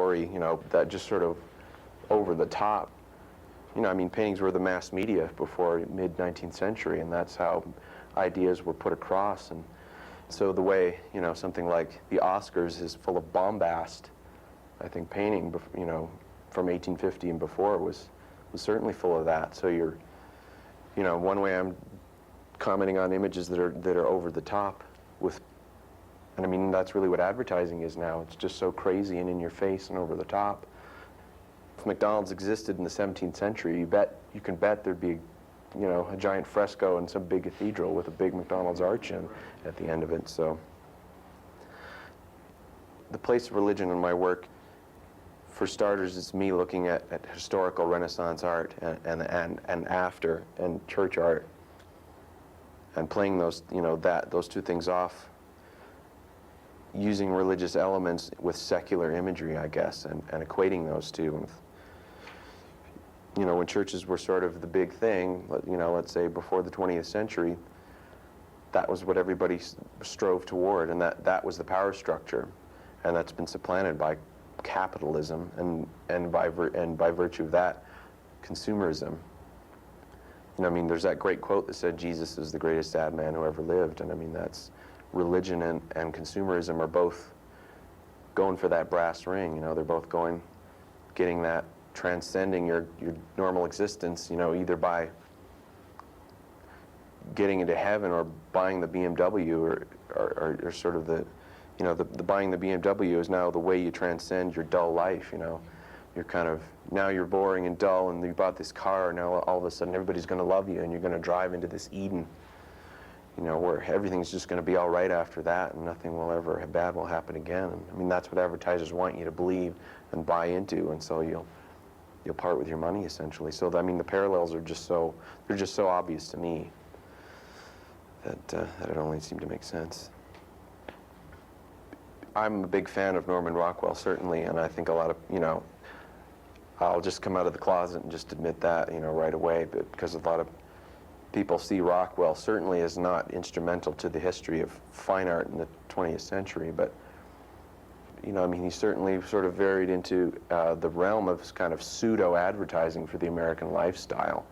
story, you know, that just sort of over the top. You know, I mean, paintings were the mass media before mid-19th century, and that's how ideas were put across. And so the way, you know, something like the Oscars is full of bombast, I think painting, you know, from 1850 and before was certainly full of that. So you're, you know, one way I'm commenting on images that are over the top with, and I mean, that's really what advertising is now. It's just so crazy and in your face and over the top. If McDonald's existed in the 17th century, you can bet there'd be, you know, a giant fresco in some big cathedral with a big McDonald's arch in at the end of it. So the place of religion in my work, for starters, is me looking at historical Renaissance art and after and church art, and playing those, you know, those two things off, using religious elements with secular imagery, I guess, and equating those two. With, you know, when churches were sort of the big thing, you know, let's say before the 20th century, that was what everybody strove toward, and that was the power structure, and that's been supplanted by capitalism and by virtue of that, consumerism. You know, I mean, there's that great quote that said Jesus is the greatest sad man who ever lived, and I mean, that's religion and consumerism are both going for that brass ring. You know, they're both getting that, transcending your normal existence, you know, either by getting into heaven or buying the BMW, or sort of the, you know, the buying the BMW is now the way you transcend your dull life. You know, you're kind of, now you're boring and dull, and you bought this car, now all of a sudden everybody's going to love you, and you're going to drive into this Eden, you know, where everything's just going to be all right after that, and nothing will ever bad will happen again. And, I mean, that's what advertisers want you to believe and buy into, and so you'll part with your money essentially. So I mean, the parallels are just so obvious to me that it only seemed to make sense. I'm a big fan of Norman Rockwell, certainly, and I think a lot of, you know, I'll just come out of the closet and just admit that, you know, right away, but because a lot of people see Rockwell certainly as not instrumental to the history of fine art in the 20th century, but, you know, I mean, he certainly sort of varied into the realm of kind of pseudo-advertising for the American lifestyle.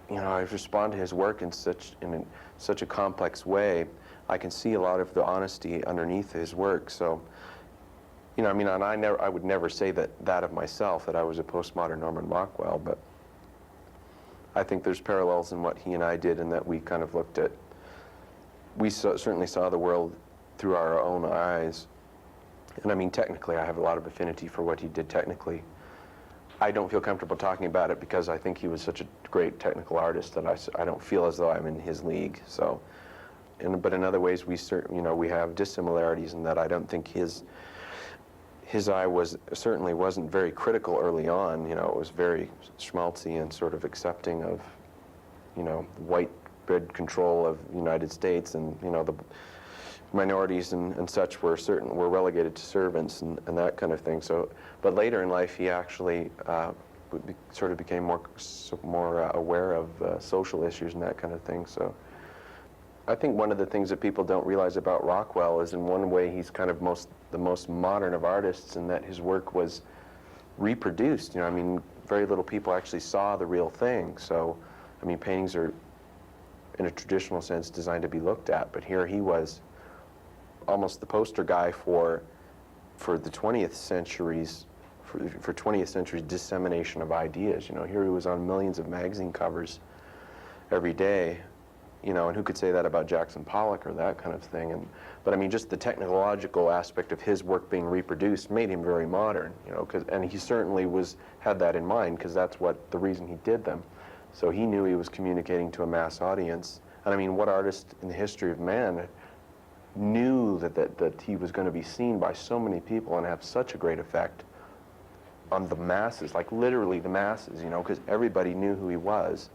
You know, I respond to his work in such a complex way. I can see a lot of the honesty underneath his work. So, you know, I mean, and I would never say that of myself, that I was a postmodern Norman Rockwell, but I think there's parallels in what he and I did, and that we kind of looked at, we certainly saw the world through our own eyes. And I mean, technically, I have a lot of affinity for what he did technically. I don't feel comfortable talking about it because I think he was such a great technical artist that I don't feel as though I'm in his league. So, but in other ways, we have dissimilarities in that I don't think his eye certainly wasn't very critical early on. You know, it was very schmaltzy and sort of accepting of, you know, white bread control of the United States, and, you know, the minorities and such were relegated to servants and that kind of thing. So, but later in life, he actually sort of became more aware of social issues and that kind of thing. So, I think one of the things that people don't realize about Rockwell is, in one way, he's kind of the most modern of artists, in that his work was reproduced. You know, I mean, very little people actually saw the real thing. So, I mean, paintings are, in a traditional sense, designed to be looked at, but here he was almost the poster guy for the 20th century's for 20th century's dissemination of ideas. You know, here he was on millions of magazine covers every day. You know, and who could say that about Jackson Pollock or that kind of thing? But I mean, just the technological aspect of his work being reproduced made him very modern. You know, and he certainly had that in mind, because that's the reason he did them. So he knew he was communicating to a mass audience. And I mean, what artist in the history of man knew that he was going to be seen by so many people and have such a great effect on the masses, like literally the masses, you know, because everybody knew who he was.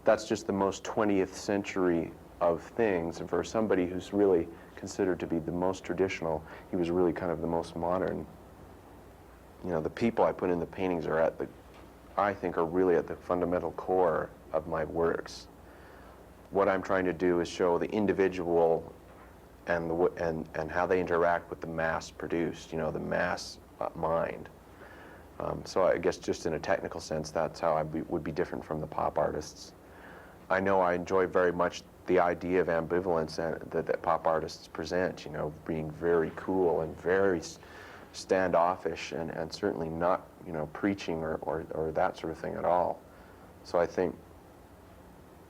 That's just the most 20th century of things. And for somebody who's really considered to be the most traditional, he was really kind of the most modern. You know, the people I put in the paintings I think are really at the fundamental core of my works. What I'm trying to do is show the individual and how they interact with the mass produced, you know, the mass mind. So I guess just in a technical sense, that's how would be different from the pop artists. I know I enjoy very much the idea of ambivalence that pop artists present, you know, being very cool and very standoffish and certainly not, you know, preaching or that sort of thing at all. So I think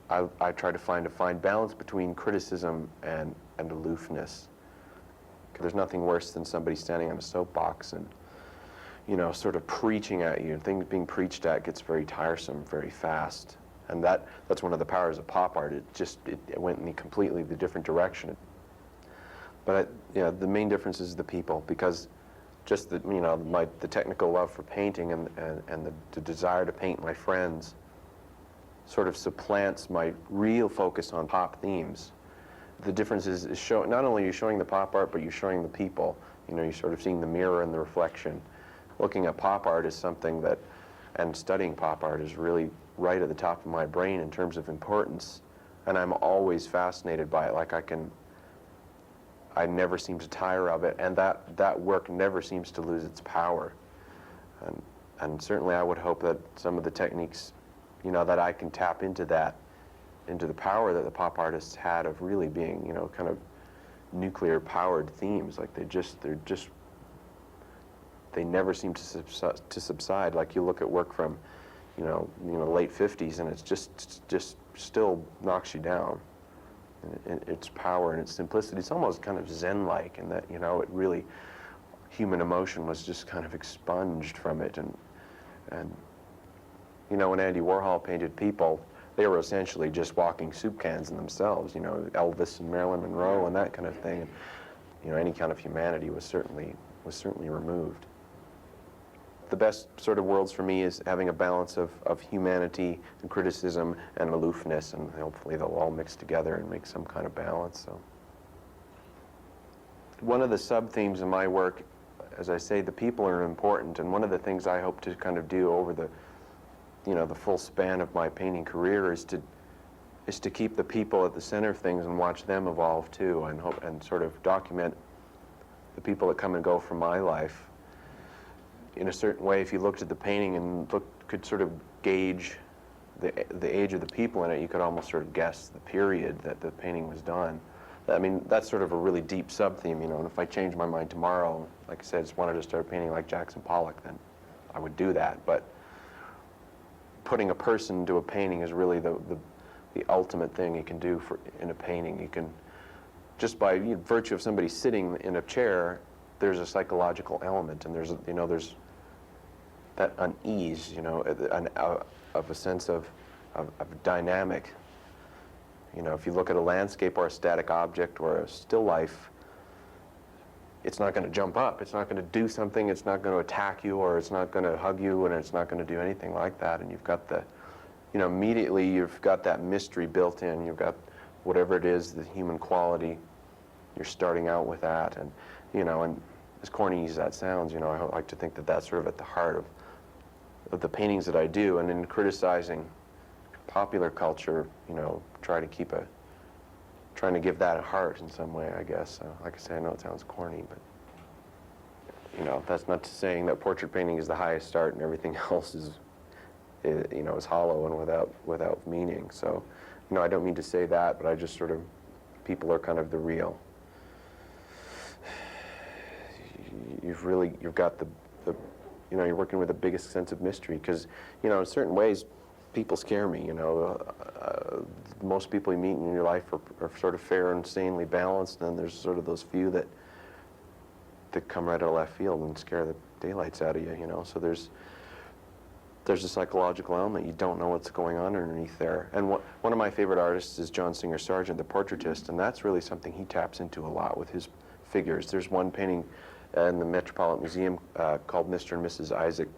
I try to find a fine balance between criticism and aloofness. There's nothing worse than somebody standing on a soapbox and, you know, sort of preaching at you. Things being preached at gets very tiresome very fast. And that's one of the powers of pop art. It went in completely the different direction. But the main difference is the people, because just the, you know, the technical love for painting and the desire to paint my friends sort of supplants my real focus on pop themes. The difference is not only are you showing the pop art, but you're showing the people. You know, you're sort of seeing the mirror and the reflection. Looking at pop art is something that, and studying pop art is really right at the top of my brain in terms of importance, and I'm always fascinated by it. Like I never seem to tire of it, and that work never seems to lose its power. And certainly I would hope that some of the techniques, you know, that I can tap into the power that the pop artists had of really being, you know, kind of nuclear powered themes. Like they never seem to subside. Like you look at work from, you know, late 50s, and it's just still knocks you down. Its power and its simplicity. It's almost kind of Zen-like in that, you know, it really, human emotion was just kind of expunged from it. And you know, when Andy Warhol painted people, they were essentially just walking soup cans in themselves. You know, Elvis and Marilyn Monroe and that kind of thing. And, you know, any kind of humanity was certainly removed. The best sort of worlds for me is having a balance of humanity and criticism and aloofness, and hopefully they'll all mix together and make some kind of balance. So, one of the sub-themes of my work, as I say, the people are important, and one of the things I hope to kind of do over the, you know, the full span of my painting career is to keep the people at the center of things and watch them evolve too, and sort of document the people that come and go from my life. In a certain way, if you looked at the painting and could sort of gauge the age of the people in it, you could almost sort of guess the period that the painting was done. I mean, that's sort of a really deep sub-theme, you know, and if I change my mind tomorrow, like I said, just wanted to start painting like Jackson Pollock, then I would do that. But putting a person into a painting is really the ultimate thing you can do in a painting. You can, just by virtue of somebody sitting in a chair, there's a psychological element, and there's that unease, you know, of a sense of dynamic. You know, if you look at a landscape or a static object or a still life, it's not going to jump up, it's not going to do something, it's not going to attack you, or it's not going to hug you, and it's not going to do anything like that. And you've got you know, immediately you've got that mystery built in. You've got whatever it is, the human quality, you're starting out with that. And, you know, and as corny as that sounds, you know, I like to think that that's sort of at the heart of the paintings that I do. And in criticizing popular culture, you know, trying to give that a heart in some way, I guess. Like I say, I know it sounds corny, but, you know, that's not saying that portrait painting is the highest art and everything else is you know, is hollow and without meaning. So, you know, I don't mean to say that, but I just sort of, people are kind of the real. You've got the you know, you're working with the biggest sense of mystery, because, you know, in certain ways, people scare me, you know. Most people you meet in your life are sort of fair and sanely balanced, and there's sort of those few that come right out of left field and scare the daylights out of you, you know. So there's a psychological element. You don't know what's going on underneath there. And one of my favorite artists is John Singer Sargent, the portraitist, and that's really something he taps into a lot with his figures. There's one painting in the Metropolitan Museum called Mr. and Mrs. Isaac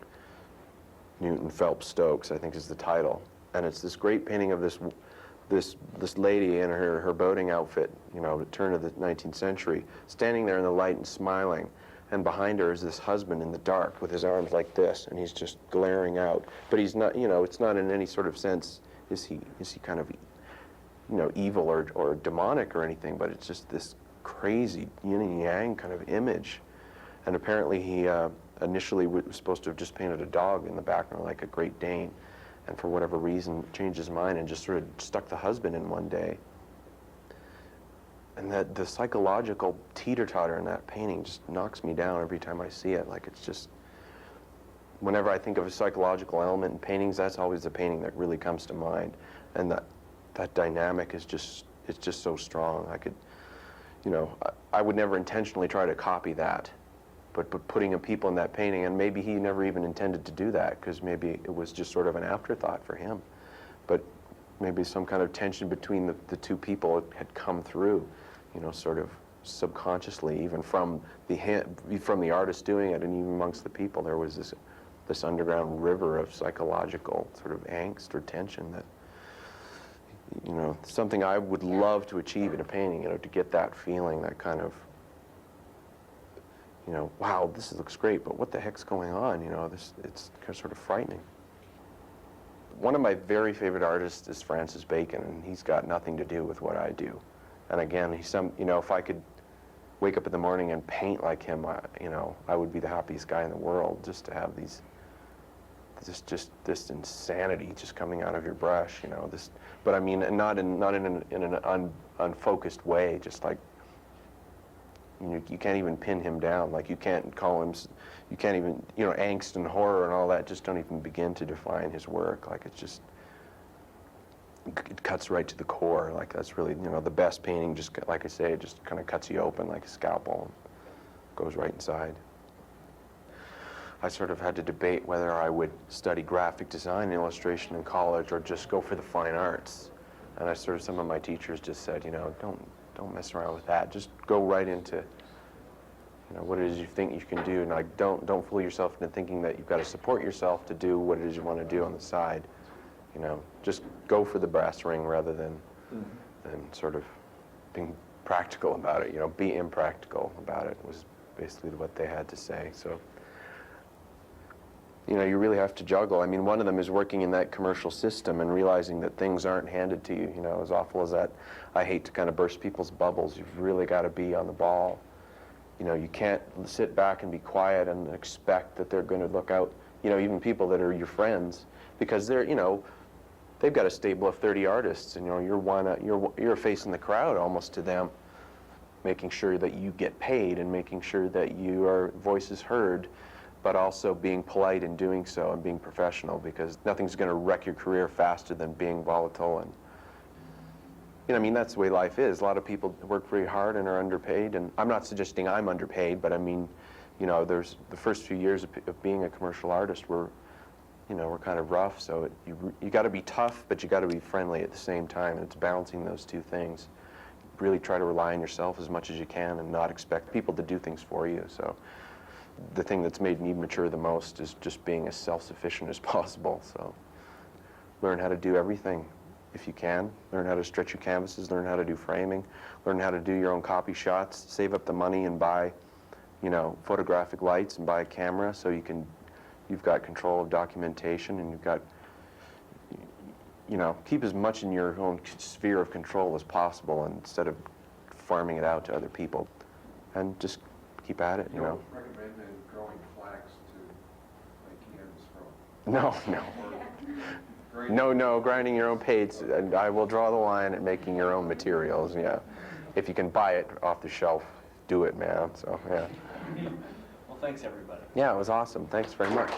Newton Phelps Stokes, I think is the title. And it's this great painting of this lady in her boating outfit, you know, the turn of the 19th century, standing there in the light and smiling. And behind her is this husband in the dark with his arms like this, and he's just glaring out. But he's not, you know, it's not in any sort of sense, is he kind of, you know, evil or demonic or anything, but it's just this crazy yin and yang kind of image. And apparently initially was supposed to have just painted a dog in the background, like a Great Dane, and for whatever reason changed his mind and just sort of stuck the husband in one day. And that the psychological teeter-totter in that painting just knocks me down every time I see it. Like, it's just, whenever I think of a psychological element in paintings, that's always the painting that really comes to mind. And that dynamic is just, it's just so strong. I could, you know, I would never intentionally try to copy that, but putting people in that painting, and maybe he never even intended to do that, because maybe it was just sort of an afterthought for him. But maybe some kind of tension between the two people had come through, you know, sort of subconsciously, even from the artist doing it, and even amongst the people, there was this underground river of psychological sort of angst or tension that, you know, something I would love to achieve in a painting, you know, to get that feeling, that kind of, you know, wow, this looks great, but what the heck's going on, you know, it's kind of sort of frightening. One of my very favorite artists is Francis Bacon, and he's got nothing to do with what I do. And again, you know, if I could wake up in the morning and paint like him, you know, I would be the happiest guy in the world, just to have this insanity just coming out of your brush, you know, but I mean, not in an unfocused way, just like, you can't even pin him down, like you can't call him, you can't even, you know, angst and horror and all that just don't even begin to define his work. Like, it's just, it cuts right to the core. Like, that's really, you know, the best painting, just like I say, it just kind of cuts you open like a scalpel and goes right inside. I sort of had to debate whether I would study graphic design and illustration in college or just go for the fine arts. And some of my teachers just said, you know, don't mess around with that. Just go right into, you know, what it is you think you can do, and like, don't fool yourself into thinking that you've got to support yourself to do what it is you want to do on the side. You know, just go for the brass ring rather than sort of being practical about it. You know, be impractical about it was basically what they had to say. So, you know, you really have to juggle. I mean, one of them is working in that commercial system and realizing that things aren't handed to you. You know, as awful as that, I hate to kind of burst people's bubbles. You've really got to be on the ball. You know, you can't sit back and be quiet and expect that they're going to look out, you know, even people that are your friends, because they're, you know, they've got a stable of 30 artists, and, you know, you're facing the crowd almost to them, making sure that you get paid and making sure that your voice is heard, but also being polite in doing so and being professional, because nothing's going to wreck your career faster than being volatile. And, you know, I mean, that's the way life is. A lot of people work very hard and are underpaid, and I'm not suggesting I'm underpaid, but I mean, you know, there's the first few years of being a commercial artist were, you know, we're kind of rough, so you got to be tough, but you got to be friendly at the same time, and it's balancing those two things. Really try to rely on yourself as much as you can and not expect people to do things for you. So the thing that's made me mature the most is just being as self-sufficient as possible. So learn how to do everything if you can. Learn how to stretch your canvases, learn how to do framing, learn how to do your own copy shots, save up the money and buy, you know, photographic lights and buy a camera so you've got control of documentation, and you've got, you know, keep as much in your own sphere of control as possible instead of farming it out to other people. And just keep at it, you know. You don't recommend growing flax to make yams from? No, grinding your own paints, and I will draw the line at making your own materials, yeah. If you can buy it off the shelf, do it, man, so, yeah. Well, thanks, everybody. Yeah, it was awesome. Thanks very much.